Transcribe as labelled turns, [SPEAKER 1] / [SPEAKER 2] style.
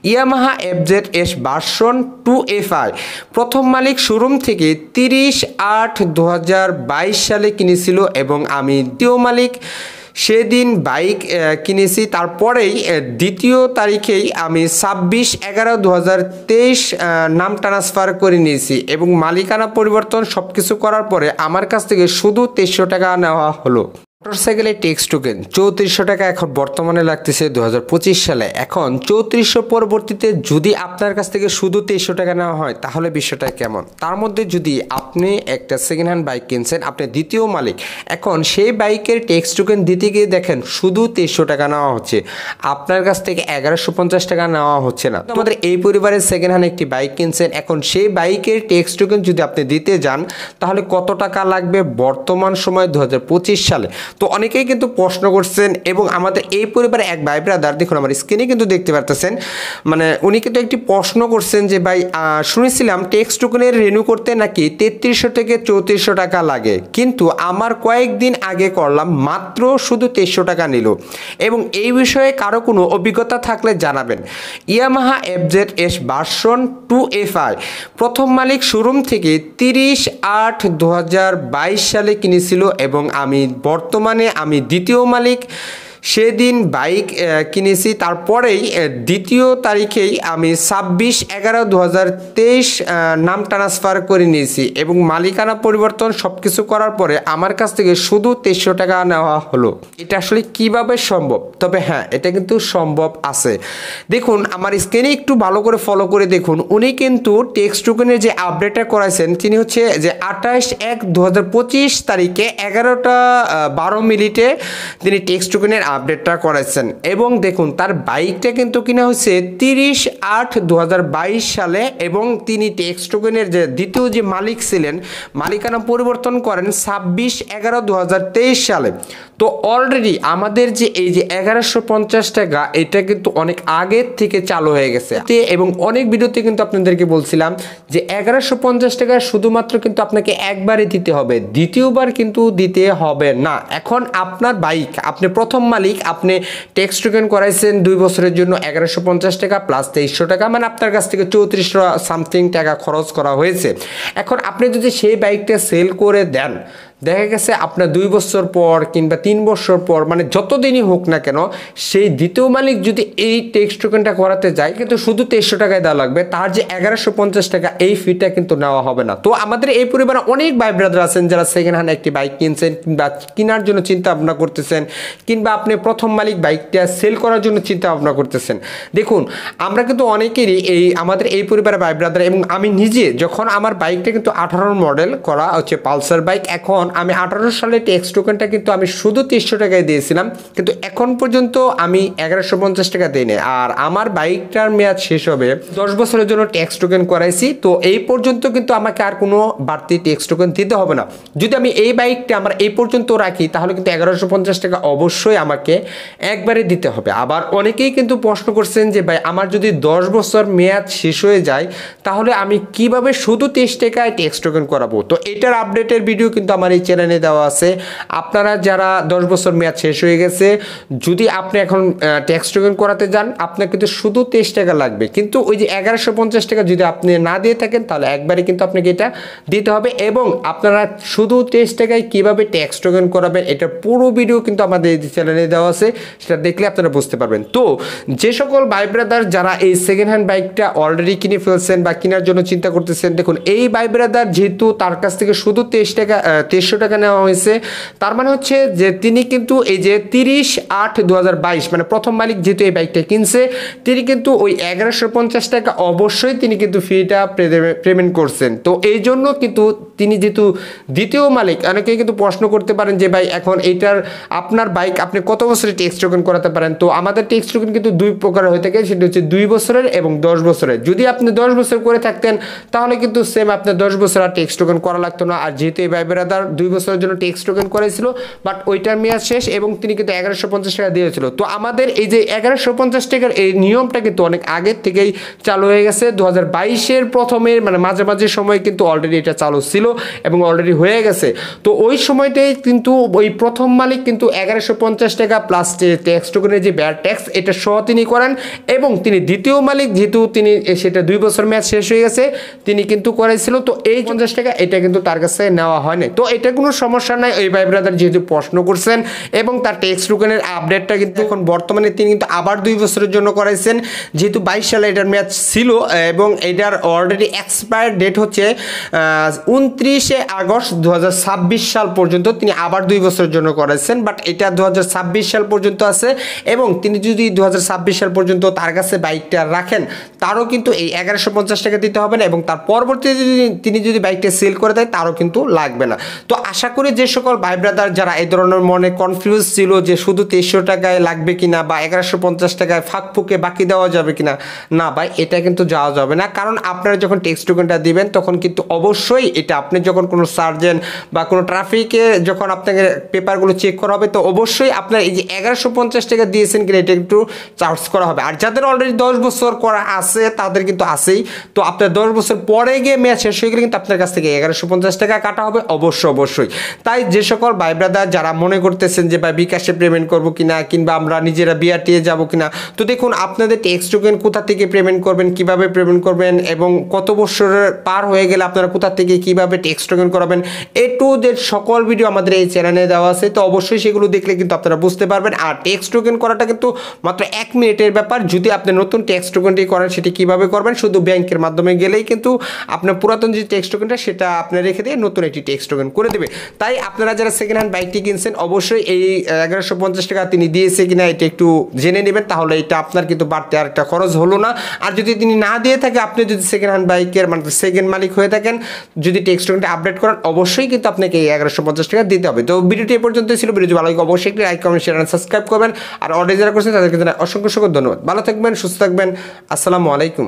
[SPEAKER 1] Yamaha FZ-S version 2FI প্রথম মালিক showroom থেকে 30/8/2022 সালে কিনেছিল এবং আমি দ্বিতীয় মালিক সেদিন বাইক কিনেছি। তারপরেই দ্বিতীয় তারিখেই আমি 26/11/2023 নাম ট্রান্সফার করে নিয়েছি এবং মালিকানা পরিবর্তন সব কিছু করার পরে আমার কাছ থেকে শুধু 2300 টাকা নেওয়া হলো। মোটরসাইকেলের ট্যাক্স টোকেন 3400 টাকা এখন বর্তমানে লাগতেছে 2025 সালে। এখন 3400 পরবর্তীতে যদি আপনার কাছ থেকে শুধু 2300 টাকা নেওয়া হয় তাহলে বিষয়টা কেমন? তার মধ্যে যদি আপনি একটা সেকেন্ড হ্যান্ড বাইক কিনছেন, আপনি দ্বিতীয় মালিক, এখন সেই বাইকের ট্যাক্স টোকেন দিতে গিয়ে দেখেন শুধু 2300 টাকা নেওয়া হচ্ছে, আপনার কাছ থেকে 1150 টাকা নেওয়া হচ্ছে না। আমাদের এই পরিবারের সেকেন্ড হ্যান্ড একটি বাইক কিনছেন, এখন সেই বাইকের ট্যাক্স টোকেন যদি আপনি দিতে যান তাহলে কত টাকা লাগবে বর্তমান সময় 2025 সালে? তো অনেকেই কিন্তু প্রশ্ন করছেন এবং আমাদের এই পরিবারে এক ভাই ব্রাদার, দেখুন আমার স্ক্রিনে কিন্তু দেখতে পারতেছেন, মানে উনি কিন্তু একটি প্রশ্ন করছেন যে ভাই শুনেছিলাম ট্যাক্স টোকেনের রিনিউ করতে নাকি 3300 থেকে 3400 টাকা লাগে, কিন্তু আমার কয়েকদিন আগে করলাম মাত্র শুধু 2300 টাকা নিল। এবং এই বিষয়ে কারো কোনো অভিজ্ঞতা থাকলে জানাবেন। ইয়ামাহা এফজেড-এস ভার্সন 2FI প্রথম মালিক শোরুম থেকে 30/8/2022 সালে কিনেছিল এবং আমি বর্তমানে আমি দ্বিতীয় মালিক সেদিন বাইক কিনেছি। তারপরেই দ্বিতীয় তারিখেই আমি 26/11/2023 নাম ট্রান্সফার করে নিয়েছি এবং মালিকানা পরিবর্তন সব কিছু করার পরে আমার কাছ থেকে শুধু 2300 টাকা নেওয়া হলো। এটা আসলে কিভাবে সম্ভব? তবে হ্যাঁ, এটা কিন্তু সম্ভব আছে। দেখুন আমার স্ক্রিনে একটু ভালো করে ফলো করে দেখুন, উনি কিন্তু ট্যাক্স টোকেনের যে আপডেটটা করাইছেন তিনি হচ্ছে যে 28/1/2025 তারিখে 11:12 তিনি ট্যাক্স টোকেনের আপডেটটা করেছেন এবং দেখুন তার বাইকটা কিন্তু কিনা হয়েছে 30/8/2022 সালে এবং তিনি ট্যাক্স টোকেনের যে দ্বিতীয় যে মালিক ছিলেন মালিকানা পরিবর্তন করেন 26/11/2023 সালে। তো অলরেডি আমাদের যে এই যে 1150 টাকা এটা কিন্তু অনেক আগের থেকে চালু হয়ে গেছে এবং অনেক ভিডিওতে কিন্তু আপনাদেরকে বলছিলাম যে 1150 টাকা শুধুমাত্র কিন্তু আপনাকে একবারই দিতে হবে, দ্বিতীয়বার কিন্তু দিতে হবে না। এখন আপনার বাইক, আপনি প্রথম মালিক, আপনি ট্যাক্স টোকেন করাইছেন 2 বছরের জন্য 1150 টাকা প্লাস 2300 টাকা, মানে আপনার কাছ থেকে 3400 সামথিং টাকা খরচ করা হয়েছে। এখন আপনি যদি সেই বাইকটা সেল করে দেন, দেখা গেছে আপনার 2 বছর পর কিংবা 3 বছর পর, মানে যতদিনই হোক না কেন, সেই দ্বিতীয় মালিক যদি এই ট্যাক্স টোকেনটা করাতে যায় কিন্তু শুধু 2300 টাকায় দেওয়া লাগবে, তার যে 1150 টাকা এই ফিটা কিন্তু নেওয়া হবে না। তো আমাদের এই পরিবারে অনেক ভাই ব্রাদার আছেন যারা সেকেন্ড হ্যান্ড একটি বাইক কিনছেন কিংবা কেনার জন্য চিন্তা ভাবনা করতেছেন, কিংবা আপনি প্রথম মালিক বাইকটা সেল করার জন্য চিন্তা ভাবনা করতেছেন। দেখুন আমরা কিন্তু অনেকেরই আমাদের এই পরিবারের ভাই ব্রাদার এবং আমি নিজে, যখন আমার বাইকটা কিন্তু 18 মডেল করা হচ্ছে পালসার বাইক, এখন আমি 18 সালে ট্যাক্স টোকেনটা কিন্তু আমি শুধু 300 টাকায় দিয়েছিলাম, কিন্তু এখন পর্যন্ত আমি 1150 টাকা দিই না। আর আমার বাইকটার মেয়াদ শেষ হবে 10 বছরের জন্য ট্যাক্স টোকেন করাইছি, তো এই পর্যন্ত কিন্তু আমাকে আর কোনো বাড়তি ট্যাক্স টোকেন দিতে হবে না। যদি আমি এই বাইকটা আমার এই পর্যন্ত রাখি তাহলে কিন্তু 1150 টাকা অবশ্যই আমাকে একবারে দিতে হবে। আবার অনেকেই কিন্তু প্রশ্ন করছেন যে ভাই আমার যদি 10 বছর মেয়াদ শেষ হয়ে যায় তাহলে আমি কিভাবে শুধু 23 টাকায় ট্যাক্স টোকেন করাবো? তো এটার আপডেটের ভিডিও কিন্তু আমার এই চ্যানেলে দেওয়া আছে। আপনারা যারা 10 বছর মেয়াদ শেষ হয়ে গেছে, যদি আপনি এখন ট্যাক্স টোকেন করাতে যান আপনার কিন্তু শুধু 23 টাকা লাগবে, কিন্তু ওই যে 1150 টাকা যদি আপনি না দিয়ে থাকেন তাহলে একবারে কিন্তু আপনাকে এটা দিতে হবে। এবং আপনারা শুধু 23 টাকায় কিভাবে ট্যাক্স টোকেন করাবেন এটা পুরো ভিডিও কিন্তু আমাদের এই চ্যানেলে দেওয়া আছে, সেটা দেখলে আপনারা বুঝতে পারবেন। তো যে সকল ভাই ব্রাদার যারা এই সেকেন্ড হ্যান্ড বাইকটা অলরেডি কিনে ফেলছেন বা কেনার জন্য চিন্তা করতেছেন, দেখুন এই ভাই ব্রাদার যেহেতু তার কাছ থেকে শুধু 2300 টাকা নেওয়া হয়েছে, তার মানে হচ্ছে যে তিনি কিন্তু এই যে 30/8/2022 মানে প্রথম মালিক যেহেতু এই বাইকটা কিনছে তিনি কিন্তু ওই 1150 টাকা অবশ্যই তিনি কিন্তু ফিটা পেমেন্ট করছেন। তো এই জন্য কিন্তু তিনি যেহেতু দ্বিতীয় মালিক, অনেকেই কিন্তু প্রশ্ন করতে পারেন যে ভাই এখন এইটার আপনার বাইক আপনি কত বছরের ট্যাক্স টোকেন করাতে পারেন? তো আমাদের ট্যাক্স টোকেন কিন্তু 2 প্রকার হয়ে থাকে, সেটা হচ্ছে 2 বছরের এবং 10 বছরের। যদি আপনি 10 বছর করে থাকতেন তাহলে কিন্তু সেম আপনার 10 বছর আর ট্যাক্স টোকেন করা লাগতো না। আর যেহেতু এই ভাই ব্রাদার 2 বছরের জন্য টেক্সট টোকেন করেছিল, বাট ওইটার মেয়াদ শেষ এবং তিনি কিন্তু 1150 টাকা দিয়েছিল। তো আমাদের এই যে 1150 টাকার এই নিয়মটা কিন্তু অনেক আগের থেকেই চালু হয়ে গেছে। 2022-এর প্রথমের মানে মাঝামাঝি সময় কিন্তু অলরেডি এটা চালু ছিল এবং অলরেডি হয়ে গেছে। তো ওই সময়টাই কিন্তু ওই প্রথম মালিক কিন্তু 1150 টাকা প্লাস টেক্সট টোকেনের যে ব্যাড ট্যাক্স এটা সহ তিনি করেন, এবং তিনি দ্বিতীয় মালিক যেহেতু তিনি সেটা 2 বছর মেয়াদ শেষ হয়ে গেছে তিনি কিন্তু করেছিল। তো এই 50 টাকা এটা কিন্তু তার কাছে নেওয়া হয়নি। তো এটা কোনো সমস্যা নাই, ওই ভাই ব্রাদার যেহেতু প্রশ্ন করছেন এবং তার টেক্সট টোকেনের আপডেটটা কিন্তু এখন বর্তমানে তিনি কিন্তু আবার 2 বছরের জন্য করাইছেন, যেহেতু 22 সালে এটার মেয়াদ ছিল এবং এটার অলরেডি এক্সপায়ার ডেট হচ্ছে 29 আগস্ট 2026 সাল পর্যন্ত তিনি আবার 2 বছরের জন্য করাইছেন। বাট এটা 2026 সাল পর্যন্ত আছে এবং তিনি যদি 2026 সাল পর্যন্ত তার কাছে বাইকটা রাখেন তারও কিন্তু এই 1150 টাকা দিতে হবে না, এবং তার পরবর্তীতে তিনি যদি বাইকটা সেল করে দেয় তারও কিন্তু লাগবে না। তো আশা করি যে সকল ভাই ব্রাদার যারা এই ধরনের মনে কনফিউজ ছিল যে শুধু 2300 টাকায় লাগবে কিনা বা 1150 টাকায় ফাঁক ফুকে বাকি দেওয়া যাবে কিনা, না ভাই এটা কিন্তু যাওয়া যাবে না। কারণ আপনারা যখন টেক্সট টোকেনটা দিবেন তখন কিন্তু অবশ্যই এটা আপনি যখন কোনো সার্জেন বা কোনো ট্রাফিকে যখন আপনাকে পেপারগুলো চেক করা হবে তো অবশ্যই আপনার এই যে 1150 টাকা দিয়েছেন কিনা এটা একটু চার্জ করা হবে। আর যাদের অলরেডি 10 বছর করা আছে তাদের কিন্তু আছেই, তো আপনার 10 বছর পরে গিয়ে মেয়াদ শেষ হয়ে গেলে কিন্তু আপনার কাছ থেকে 1150 টাকা কাটা হবে অবশ্যই। তাই যে সকল ভাই ব্রাদার যারা মনে করতেছেন যে ভাই বিকাশে পেমেন্ট করবো কিনা কিংবা আমরা নিজেরা বিআরটিএ যাবো কিনা, তো দেখুন আপনাদের টেক্সট টোকেন কোথা থেকে পেমেন্ট করবেন, কিভাবে পেমেন্ট করবেন এবং কত বছরের পার হয়ে গেলে আপনারা কোথা থেকে কিভাবে টেক্সট টোকেন করাবেন, এ টু জেড সকল ভিডিও আমাদের এই চ্যানেলে দেওয়া আছে। তো অবশ্যই সেগুলো দেখলে কিন্তু আপনারা বুঝতে পারবেন। আর টেক্সট টোকেন করাটা কিন্তু মাত্র 1 মিনিটের ব্যাপার। যদি আপনি নতুন টেক্সট টোকেনটি করেন সেটি কিভাবে করবেন, শুধু ব্যাংকের মাধ্যমে গেলেই কিন্তু আপনার পুরাতন যে টেক্সট টোকেনটা সেটা আপনি রেখে দিয়ে নতুন একটি টেক্সট টোকেন করে দেবে। তাই আপনারা যারা সেকেন্ড হ্যান্ড বাইকটি কিনছেন অবশ্যই এই 1150 টাকা তিনি দিয়েছে কিনা এটা একটু জেনে নেবেন, তাহলে এটা আপনার কিন্তু বাড়তে আর একটা খরচ হলো না। আর যদি তিনি না দিয়ে থাকে, আপনি যদি সেকেন্ড হ্যান্ড বাইকের মানে সেকেন্ড মালিক হয়ে থাকেন, যদি টেক্সট টোকেনটা আপডেট করেন অবশ্যই কিন্তু আপনাকে এই 1150 টাকা দিতে হবে। তো ভিডিওটি এ পর্যন্তই ছিল। ভিডিওটি ভালো লাগে অবশ্যই একটি লাইক কমেন্ট শেয়ার সাবস্ক্রাইব করবেন। আর অলরেডি যারা করছেন তাদেরকে অসংখ্য ধন্যবাদ। ভালো থাকবেন, সুস্থ থাকবেন। আসসালামু আলাইকুম।